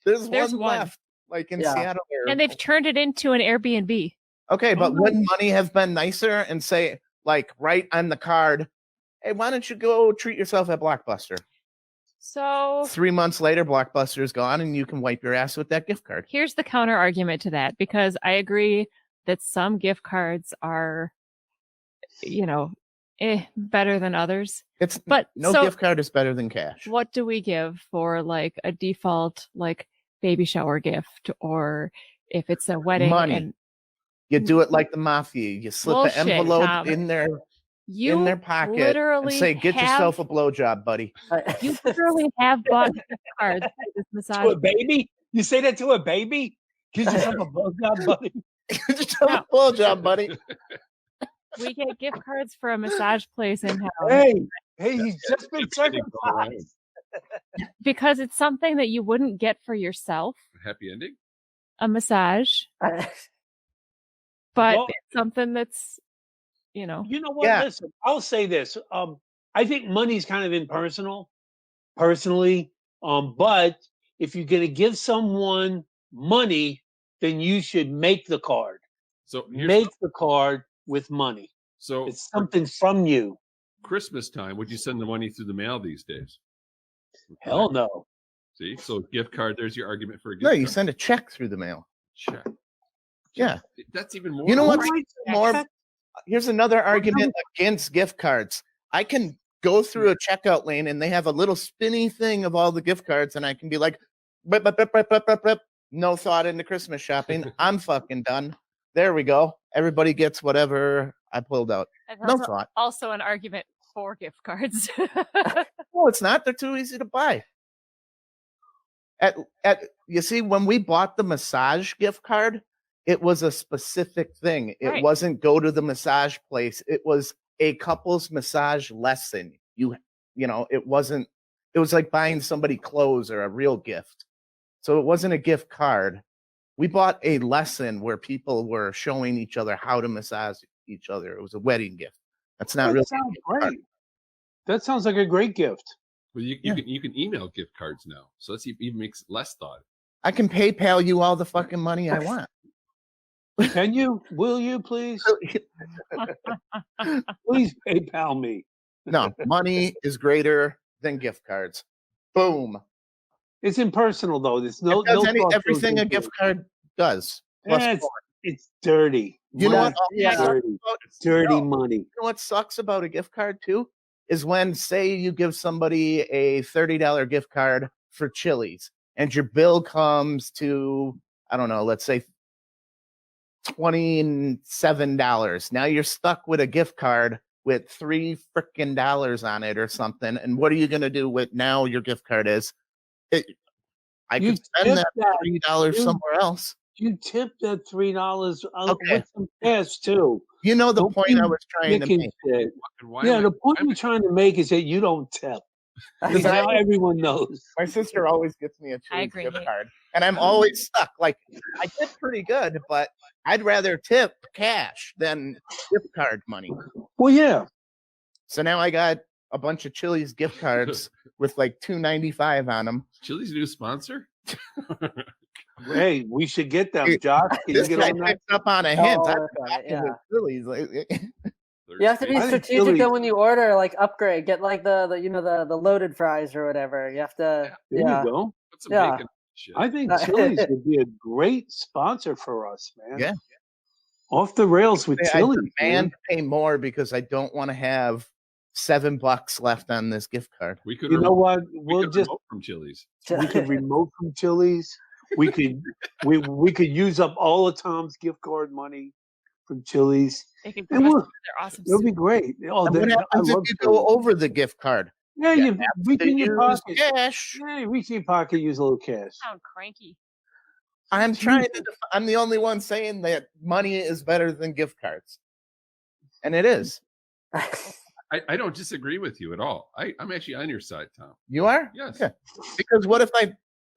There's There's one one. left, like in Yeah. Seattle. And they've turned it into an Airbnb. Okay, but Oh. wouldn't money have been nicer and say, like, right on the card, hey, why don't you go treat yourself at Blockbuster? So 3 months later, Blockbuster is gone, and you can wipe your ass with that gift card. here's the counter argument to that, because I agree that some gift cards are, better than others. But No so gift card is better than cash. what do we give for like a default, like baby shower gift, or if it's a wedding. Money. And You do it like the mafia. You slip Bullshit, an envelope Tom. in their you pocket and literally say, "Get yourself a blowjob, buddy." You literally have bought gift cards for this To massage. a baby? You say that to a baby? Give yourself a blowjob, buddy. Get yourself a blowjob, buddy. We get gift cards for a massage place in town Hey, he's just been Happy ending all around. circumcised. because it's something that you wouldn't get for yourself, Happy ending. a massage, but Well- it's something that's, You know what? Yeah. Listen, I'll say this. I think money's kind of impersonal, personally. But if you're gonna give someone money, then you should make the card. So here's Make the card with money. so It's something from you. Christmas time. Would you send the money through the mail these days? Hell no. See, so gift card. There's your argument for a gift No, card. you send a check through the mail. Check. Yeah. That's even more. You know Who what's writes a more? check? Here's another argument against gift cards. I can go through a checkout lane and they have a little spinny thing of all the gift cards, and I can be like, "Bip, bip, bip, bip, bip, bip, bip." No thought into Christmas shopping. I'm fucking done. There we go. Everybody gets whatever I pulled out. That's No also, thought. also an argument for gift cards. No, it's not. They're too easy to buy. You see, when we bought the massage gift card, it was a specific thing. It Right. wasn't go to the massage place. It was a couple's massage lesson. You know, it wasn't. It was like buying somebody clothes or a real gift. So it wasn't a gift card. We bought a lesson where people were showing each other how to massage each other. It was a wedding gift. That's not That really. sounds great. That sounds like a great gift. Well, you can email gift cards now, so that's even makes less thought. I can PayPal you all the fucking money I want. Can you? Will you please? Please PayPal me. No, money is greater than gift cards. Boom. It's impersonal though. There's no, It does no thought goes everything a into gift it. card does. Plus Yeah, more. it's dirty. You know what? Money Yeah. is dirty. It's dirty No. money. You know what sucks about a gift card too? Is when, say, you give somebody a $30 gift card for Chili's and your bill comes to, I don't know, let's say $27. Now you're stuck with a gift card with $3 frickin' dollars on it or something. And what are you going to do with now your gift card is? I You could spend tip that that. $3 You- somewhere else. You tip that $3 Okay. with some cash too. You know the Don't point be I was trying to Making make. shit. And why Yeah, am I- the point why am you're trying to make is that you don't tip. Because I- now everyone knows. My sister always gets me a I Chili's agree. gift card, and I'm always stuck. Like, I did pretty good, but I'd rather tip cash than gift card money. Well, yeah. So now I got a bunch of Chili's gift cards with like $2.95 on them. Chili's new sponsor? Hey, we should get them, Hey, Josh. Can you This get guy on that? picked up on a hint. Oh, I'm okay, talking yeah. with Chili's. You have to be I think strategic Chili's- though when you order, like upgrade, get like the loaded fries or whatever. You have to, There yeah. you go. Put some Yeah. bacon in shit. I think Chili's would be a great sponsor for us, man. Yeah. Off the rails with I Chili's, man. demand to pay more because I don't want to have $7 left on this gift card. We could You know remote, what? we We'll could just remote from Chili's. we could remote from Chili's. We could we could use up all of Tom's gift card money from Chili's. They can And cross we'll- their awesome It'll be soup. great. Oh, And what I happens if love you go Chili's. over the gift card? Yeah, you reach They in your use pocket. cash. Yeah, reach in your pocket, use a little cash. Sound cranky. I'm trying to. I'm the only one saying that money is better than gift cards, and it is. I don't disagree with you at all. I'm actually on your side, Tom. You are? Yes. Okay. Because what if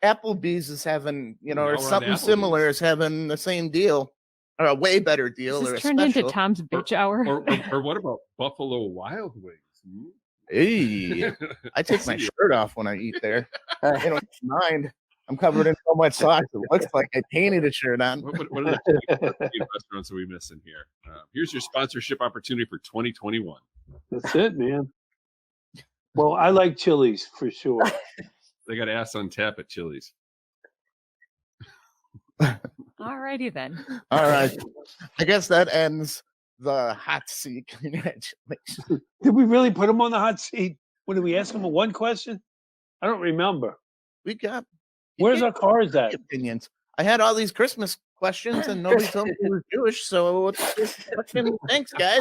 Applebee's is having, Now or we're on something Applebee's. similar is having the same deal or a way better deal This or a has turned into special? Tom's bitch hour. Or what about Buffalo Wild Wings? Hmm? Hey, I take my See. shirt off when I eat there. They don't mind. I'm covered in so much sauce. It looks like I painted a shirt on. What are the restaurants are we missing here? Here's your sponsorship opportunity for 2021. That's it, man. Well, I like Chili's for sure. They got ass on tap at Chili's. Alrighty then. All right. I guess that ends the hot seat. Congratulations. Did we really put him on the hot seat? When did we ask him a one question? I don't remember. We got Where's our cars at? Opinions. I had all these Christmas questions and nobody told me you were Jewish. So what's this question? Thanks, guys.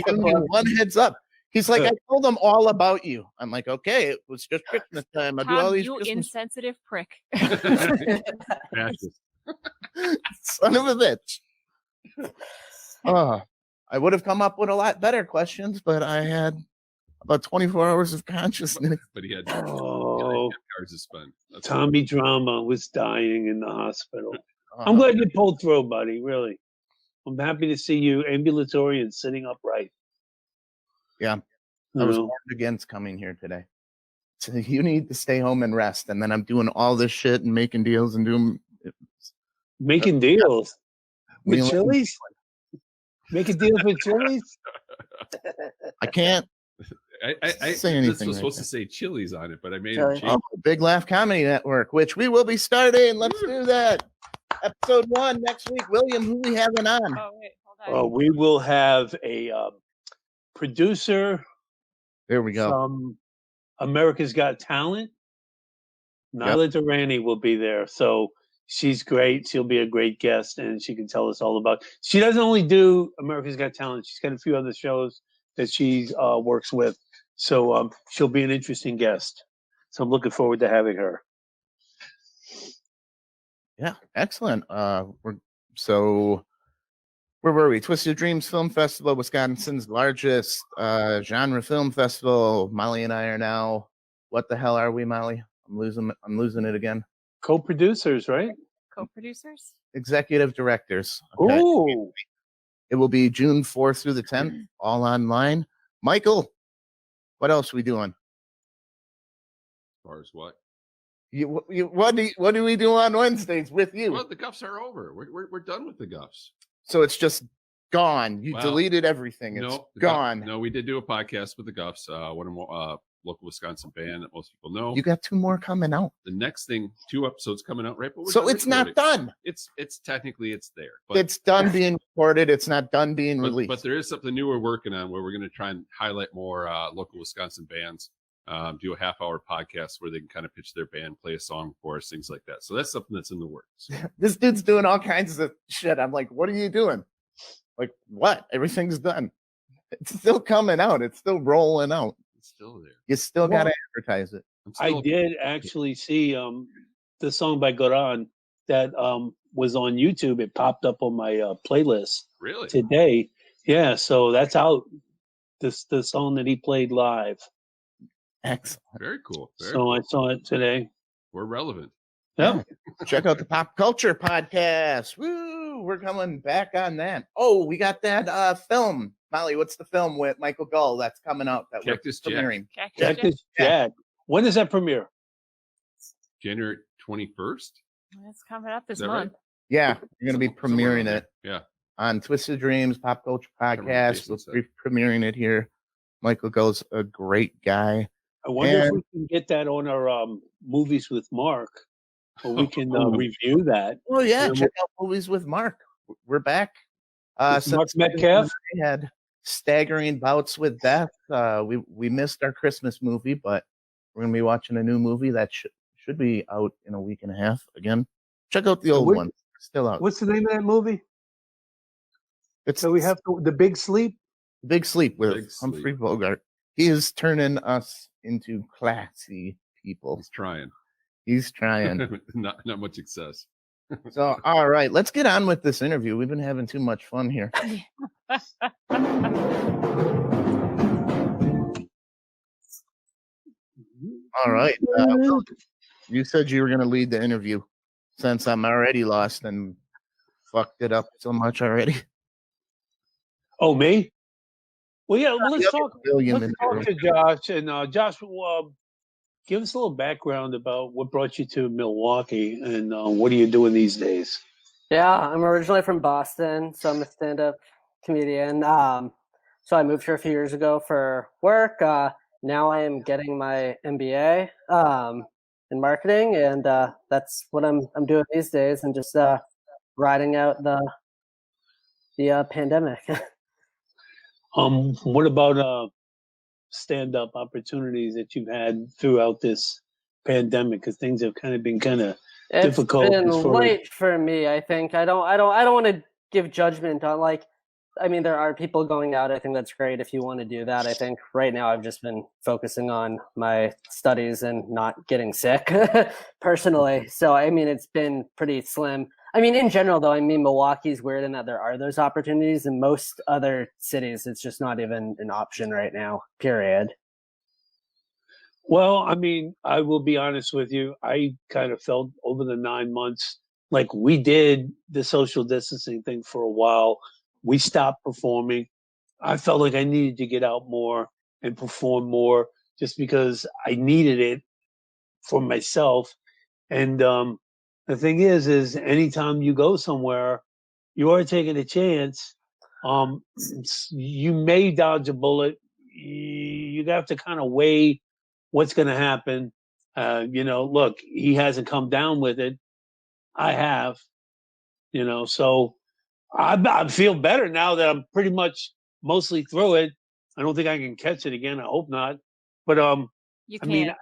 Giving me one heads up. He's like, I told them all about you. I'm like, okay, it was just Christmas time. I do all Tom, these you Christmas. insensitive prick. Fascist. Son of a bitch. Oh, I would have come up with a lot better questions, but I had about 24 hours of consciousness. But he had Oh, cars to spend. That's Tommy Drama was dying in the hospital. I'm Uh, glad you pulled through, buddy. Really. I'm happy to see you ambulatory and sitting upright. Yeah. I was warned against coming here today. So you need to stay home and rest. And then I'm doing all this shit and making deals and doing Making deals with Wheeling- Chili's? Making deals with Chili's? I can't I say this anything. was right supposed there. to say Chili's on it, but I made Chili's. him change. Oh, Big Laugh Comedy Network, which we will be starting. Let's do that. Episode 1 next week. William, who we having on? Oh wait, hold on. We will have a producer There we go. from America's Got Talent. Nyla Durrani will be there. So she's great. She'll be a great guest, and she can tell us all about. She doesn't only do America's Got Talent. She's got a few other shows that she works with. So she'll be an interesting guest. So I'm looking forward to having her. Yeah, excellent. Where were we? Twisted Dreams Film Festival, Wisconsin's largest genre film festival. Molly and I are now. What the hell are we, Molly? I'm losing it again. Co-producers, right? Co-producers. Executive directors. Okay. Ooh. It will be June 4th through the 10th, all online. Michael, what else we doing? As far as what? What do we do on Wednesdays with you? Well, the Guffs are over. We're done with the Guffs. So it's just gone. You Well, deleted everything. It's No, gone. No, we did do a podcast with the Guffs. One of local Wisconsin band that most people know. You got 2 more coming out. The next thing, 2 episodes coming out, right? But we're So done it's not recording. done. It's technically it's there. But, It's done being recorded. It's not done being released. but there is something new we're working on where we're going to try and highlight more local Wisconsin bands. Do a half-hour podcast where they can kind of pitch their band, play a song for us, things like that. So that's something that's in the works. This dude's doing all kinds of shit. I'm like, what are you doing? Like, what? Everything's done. It's still coming out. It's still rolling out. It's still there. You still got to advertise it. I did actually see the song by Goran that was on YouTube. It popped up on my playlist Really? today. Yeah, so that's out. The song that he played live. Excellent. Very cool. Very So cool. I saw it today. We're relevant. Yeah. Check out the Pop Culture Podcast. Woo! We're coming back on that. Oh, we got that film. Molly, what's the film with Michael Gull that's coming out that Cactus we're Jack. premiering? Jack is Jack. When does that premiere? January 21st. It's coming up this Is that right? month. Yeah, you're going to be Somewhere premiering around it there. Yeah. on Twisted Dreams Pop Culture Somewhere Podcast. We'll Jason be premiering it here. Michael Gull's a great guy. I wonder if And- we can get that on our movies with Mark, or we can Oh. review that. Oh yeah, Yeah, check out Movies with Mark. We're back. With Mark Since Metcalf? we had staggering bouts with death. We missed our Christmas movie, but we're gonna be watching a new movie that should be out in a week and a half. Again, check out the old what- one. Still out. What's the name of that movie? It's So we have The Big Sleep. Big Sleep with Big Humphrey Sleep. Bogart. He is turning us into classy people. He's trying. He's trying. not much success. So, all right, let's get on with this interview. We've been having too much fun here. All right. Will, you said you were going to lead the interview since I'm already lost and fucked it up so much already. Oh, me? Well, yeah. Well, let's talk. William Let's in talk the to Josh. And Josh, give us a little background about what brought you to Milwaukee and what are you doing these days? Yeah, I'm originally from Boston, so I'm a stand-up comedian. So I moved here a few years ago for work. Now I am getting my MBA in marketing, and that's what I'm doing these days, and just riding out the pandemic. What about stand-up opportunities that you've had throughout this pandemic because things have kind of been It's difficult been as far as- late for me. I think I don't want to give judgment on like. I mean, there are people going out. I think that's great if you want to do that. I think right now I've just been focusing on my studies and not getting sick personally. So I mean, it's been pretty slim. I mean, in general, though, I mean, Milwaukee's weird in that there are those opportunities. In most other cities, it's just not even an option right now. Period. Well, I mean, I will be honest with you. I kind of felt over the 9 months like we did the social distancing thing for a while. We stopped performing. I felt like I needed to get out more and perform more just because I needed it for myself. And the thing is anytime you go somewhere, you are taking a chance. You may dodge a bullet. You have to kind of weigh what's going to happen. Look, he hasn't come down with it. I have, so I feel better now that I'm pretty much mostly through it. I don't think I can catch it again. I hope not. But You I can't. mean,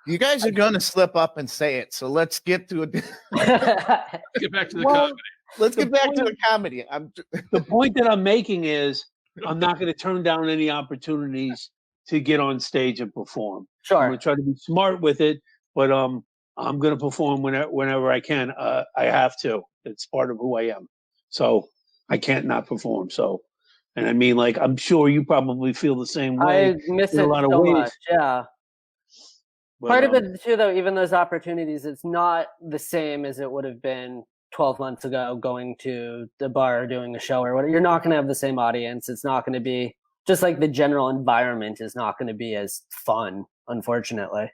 You guys are going to slip up and say it, so let's get to it. Get back to the comedy. Let's get The back to point- the comedy. the point that I'm making is I'm not going to turn down any opportunities to get on stage and perform. I'm Sure. going to try to be smart with it, but I'm going to perform whenever I can. I have to. It's part of who I am. So I can't not perform. So, and I mean, like, I'm sure you probably feel the same way. I miss in it a lot of so ways. much. Yeah. But, Part of it too, though, even those opportunities, it's not the same as it would have been 12 months ago going to the bar or doing a show or whatever. You're not going to have the same audience. It's not going to be just like the general environment is not going to be as fun, unfortunately.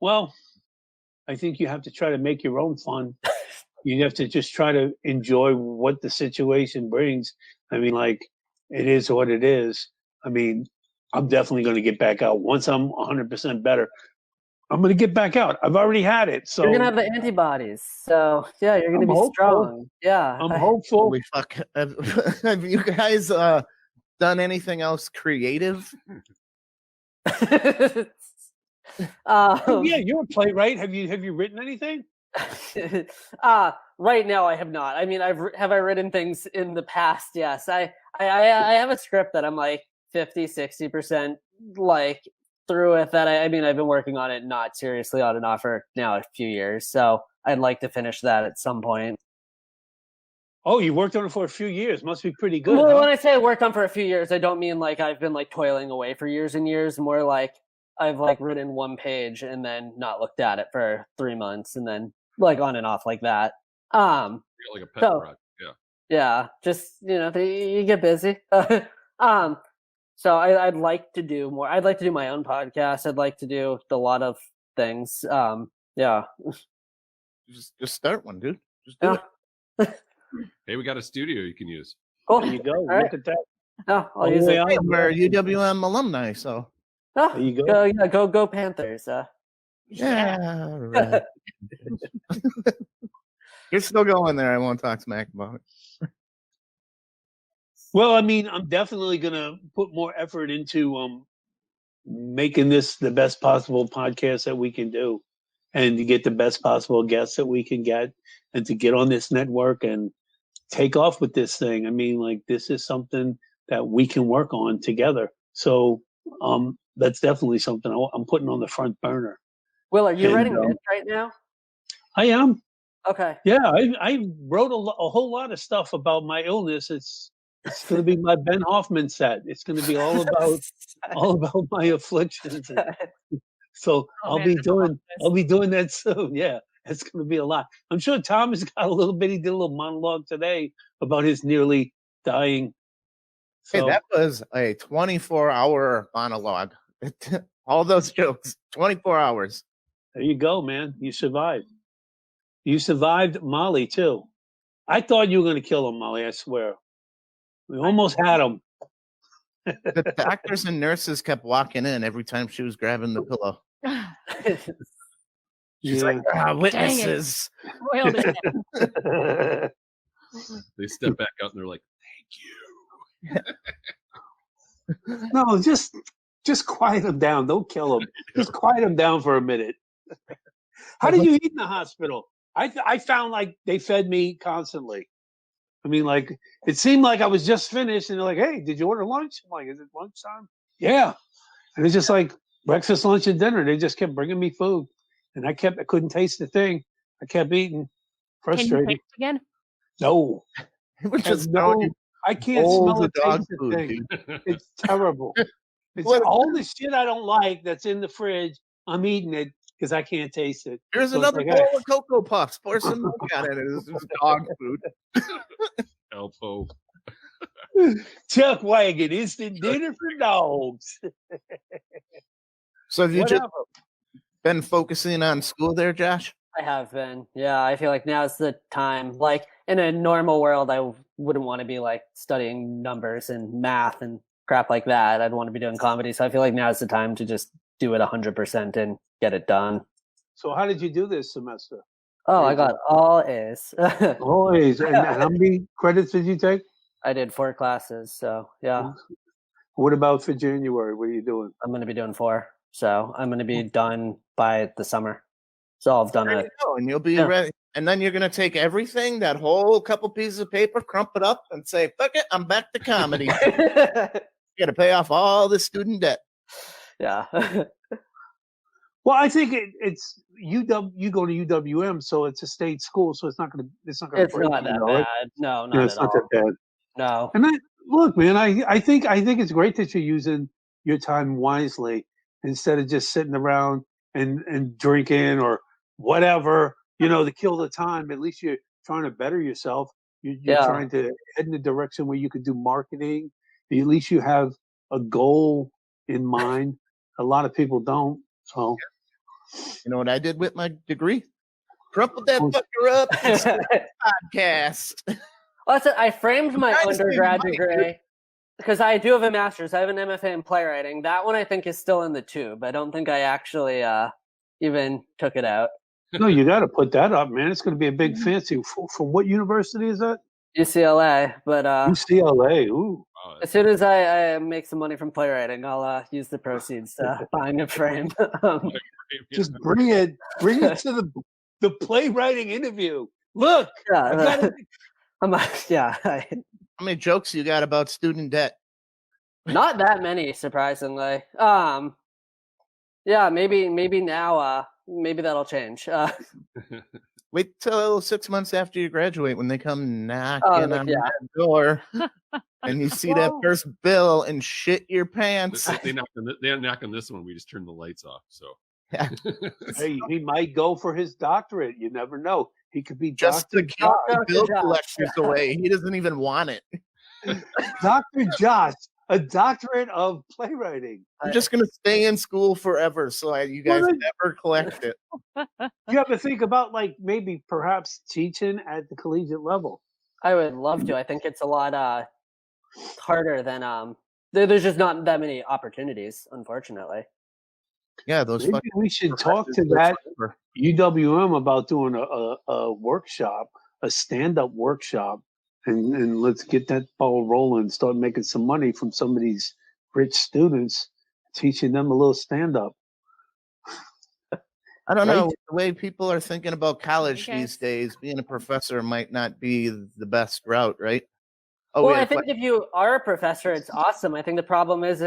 Well, I think you have to try to make your own fun. You have to just try to enjoy what the situation brings. I mean, like, it is what it is. I mean, I'm definitely going to get back out. Once I'm 100% better, I'm going to get back out. I've already had it. So You're going to have the antibodies. So, yeah, you're going to I'm be hopeful. strong. Yeah. I'm hopeful. Holy fuck. Have you guys done anything else creative? Yeah, you're a playwright. Have you written anything? Right now I have not. I mean, have I written things in the past? Yes. I have a script that I'm like 50-60% like through with that. I mean, I've been working on it not seriously on and off for now a few years. So I'd like to finish that at some point. Oh, you worked on it for a few years. Must be pretty good. Well, Huh? when I say I worked on for a few years, I don't mean like I've been like toiling away for years and years. More like I've like written one page and then not looked at it for 3 months and then like on and off like that. Like a pet So- project. Yeah. Yeah, just you get busy. So I'd like to do more. I'd like to do my own podcast. I'd like to do a lot of things. Yeah. Just start one, dude. Just do Yeah. it. Hey, we got a studio you can use. Cool. There you go. right. Look at that. Oh, I'll Oh, use it. yeah. Hey, we're UWM alumni, so Oh, There you go. go Panthers. yeah. Right. You're still going there. I won't talk smack about it. Well, I mean, I'm definitely gonna put more effort into making this the best possible podcast that we can do, and to get the best possible guests that we can get, and to get on this network and take off with this thing. I mean, like, this is something that we can work on together. So that's definitely something I'm putting on the front burner. Will, are you And, writing bits right now? I am. Okay. Yeah, I wrote a whole lot of stuff about my illness. It's going to be my Ben Hoffman set. It's going to be all about my afflictions. So Oh, I'll man, be that's a lot doing that soon. Yeah, it's going to be a lot. I'm sure Tom has got a little bit. He did a little monologue today about his nearly dying. Hey, So that was a 24-hour monologue. All those jokes, 24 hours. there you go, man. You survived. You survived Molly too. I thought you were going to kill him, Molly. I swear. We almost had him. The doctors and nurses kept walking in every time she was grabbing the pillow. She's like, witnesses. Spoiled it. They step back out and they're like, No, just Just quiet them down. Don't kill them. Just quiet them down for a minute. How did you eat in the hospital? I found like they fed me constantly. I mean, like it seemed like I was just finished, and they're like, "Hey, did you order lunch?" I'm like, "Is it lunchtime?" Yeah, and it's just like breakfast, lunch, and dinner. They just kept bringing me food, and I couldn't taste the thing. I kept eating. Can you Frustrated. taste again? No, Which is I can't bowls smell of the dog taste of food, thing. dude. It's terrible. It's What- all the shit I don't like that's in the fridge. I'm eating it because I can't taste it. Here's So it's another like, bowl of Cocoa Puffs. Pour some milk on it. It's just dog food. Elpo. Chuck Wagon, instant dinner for dogs. So have you just Whatever. been focusing on school there, Josh? I have been. Yeah, I feel like now's the time. Like in a normal world, I wouldn't want to be like studying numbers and math and crap like that. I'd want to be doing comedy. So I feel like now's the time to just do it 100% and get it done. So how did you do this semester? Oh, I got all A's. Always. And how many credits did you take? I did 4 classes. So yeah, What about for January? What are you doing? I'm going to be doing 4. So I'm going to be done by the summer. So I've done There it. you go, and you'll be Yeah. ready. And then you're gonna take everything, that whole couple pieces of paper, crump it up, and say, "Fuck it, I'm back to comedy." You got to pay off all the student debt. Yeah. Well, I think it's UW. You go to UWM, so it's a state school, so it's not going to. It's not going to. It's not that bad. No, not Yeah, at it's not all. that bad. No. And look, man, I think it's great that you're using your time wisely instead of just sitting around and drinking or whatever, to kill the time. At least you're trying to better yourself. You're Yeah. trying to head in a direction where you could do marketing. At least you have a goal in mind. A lot of people don't. So You know what I did with my degree? Crumpled that fucker up and started a podcast. Well, that's it. I framed my Trying to save undergrad money, degree because I do have a master's. I have an MFA in playwriting. That one I think is still in the tube. I don't think I actually even took it out. no, you got to put that up, man. It's going to be a big fancy. From what university is that? UCLA, but UCLA. Ooh. Wow, as soon as I make some money from playwriting, I'll use the proceeds to buying a frame. Just bring it to the playwriting interview. Look, I got yeah, it. yeah, How many jokes you got about student debt? not that many, surprisingly. Yeah, maybe now, maybe that'll change. Wait till 6 months after you graduate when they come knocking on yeah. that door and you see that first bill and shit your pants. They knock on this one. We just turn the lights off. So Hey, he might go for his doctorate. You never know. He could be Just Dr. to keep the Dr. bill Josh. collectors away. He doesn't even want it. Dr. Josh, a doctorate of playwriting. I'm just gonna stay in school forever, so you guys Well, then- never collect it. You have to think about maybe perhaps teaching at the collegiate level. I would love to. I think it's a lot harder than there's just not that many opportunities, unfortunately. Yeah, those Maybe fucking we should talk to professors that live forever. UWM about doing a workshop, a stand-up workshop, and let's get that ball rolling, start making some money from some of these rich students, teaching them a little stand-up. I don't know. Right? The way people are thinking about college Okay. these days, being a professor might not be the best route, right? Oh, Well, we I had a think if you are a professor, it's awesome. I think the problem is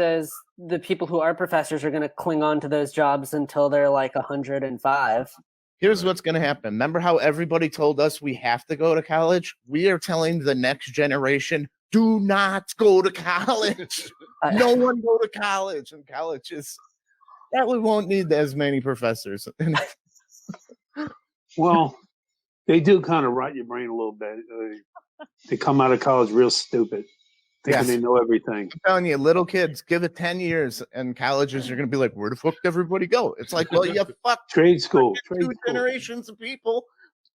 the people who are professors are going to cling on to those jobs until they're like 105. Here's what's going to happen. Remember how everybody told us we have to go to college? We are telling the next generation, do not go to college. No one go to college. And college is that we won't need as many professors. Well, they do kind of rot your brain a little bit. They come out of college real stupid, thinking Yes. they know everything. I'm telling you, little kids, give it 10 years and colleges are going to be like, where the fuck did everybody go? It's like, well, you fucked Trade school. Trade two school. generations of people.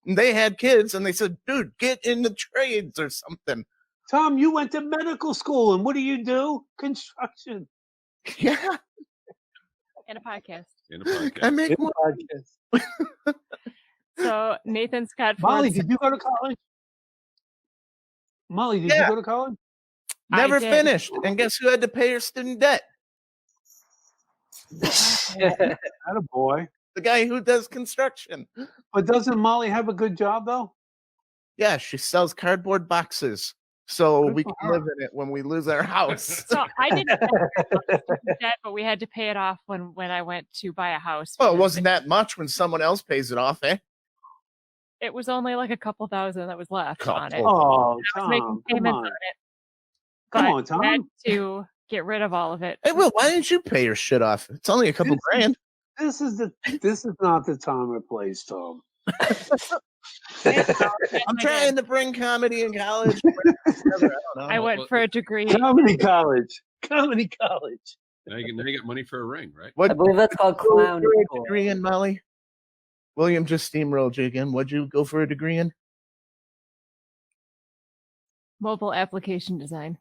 And they had kids and they said, dude, get in the trades or something. Tom, you went to medical school, and what do? Construction. Yeah, And a podcast. in a podcast. I make It's one. podcast. So Nathan Scott Molly, Ford did you go to college? Molly, did Yeah. you go to college? I Never did. finished. And guess who had to pay her student debt? Attaboy. The guy who does construction. But doesn't Molly have a good job though? Yeah, she sells cardboard boxes so Good we for can her. live in it when we lose our house. So I didn't have debt, but we had to pay it off when I went to buy a house. Well, it because wasn't that much when someone else pays it off, eh? It was only like a couple thousand that was left on it. Couple. Oh, I was Tom, making come payments on. on it. Come but on, we had Tom. to get rid of all of it. Hey, Will, why didn't you pay your shit off? It's only a couple grand. This is not the time or place, Tom. I'm trying to bring comedy in college. I don't know. I went for a degree. Comedy college. Comedy college. Now you get money for a ring, right? I What believe that's called go clown for a school. degree in, Molly? William just steamrolled you again. What'd you go for a degree in? Mobile application design.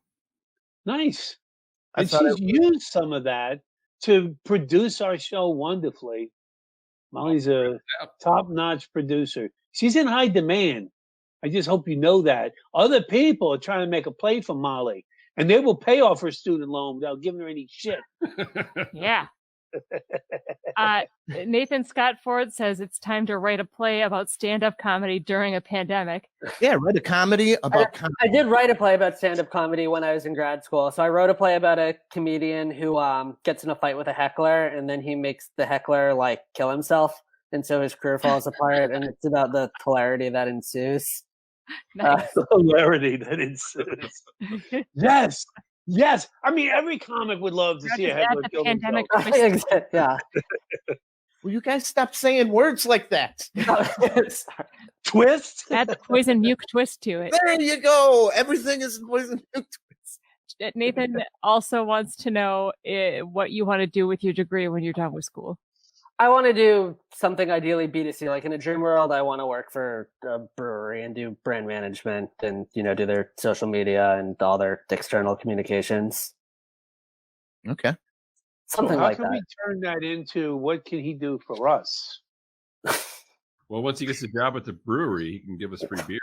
Nice. I And thought she's used some of that to produce our show wonderfully. Molly's a top-notch producer. She's in high demand. I just hope you know that. Other people are trying to make a play for Molly, and they will pay off her student loan without giving her any shit. Yeah. Nathan Scott Ford says it's time to write a play about stand-up comedy during a pandemic. Yeah, write a comedy about comedy. I did write a play about stand-up comedy when I was in grad school. So I wrote a play about a comedian who gets in a fight with a heckler, and then he makes the heckler like kill himself, and so his career falls apart. And it's about the hilarity that ensues. Nice. The hilarity that ensues. Yes. Yes. I mean, every comic would love to Now see a just add heckler the kill pandemic himself. twist. Yeah. Will you guys stop saying words like that? Sorry. Twist? Add the poison muke twist to it. There you go. Everything is poison. Nathan also wants to know what you want to do with your degree when you're done with school. I want to do something ideally B2C. Like in a dream world, I want to work for a brewery and do brand management and, do their social media and all their external communications. Okay. Something How like can that. we turn that into what can he do for us? Well, once he gets a job at the brewery, he can give us free beer.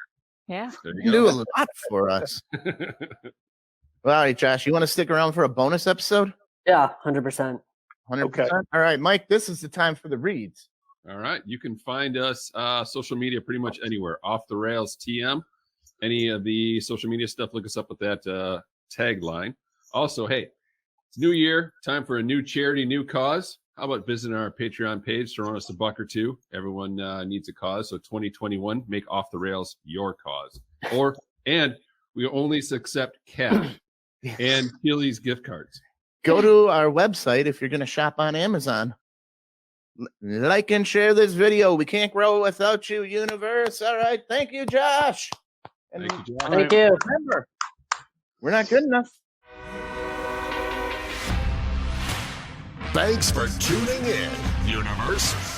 Yeah. There You you do a go. lot for us. Well, all right, Josh, you want to stick around for a bonus episode? Yeah, 100%. 100%? Okay. All right, Mike, this is the time for the reads. All right. You can find us social media pretty much anywhere. Off the Rails TM. Any of the social media stuff, look us up with that tagline. Also, hey, it's New Year. Time for a new charity, new cause. How about visiting our Patreon page, throwing us a buck or two? Everyone needs a cause. So 2021, make Off the Rails your cause. And we only accept cash and Chili's gift cards. Go to our website if you're going to shop on Amazon. Like and share this video. We can't grow without you, universe. All right. Thank you, Josh. And Thank you, Josh. Thank you. remember, we're not good enough. Thanks for tuning in, universe.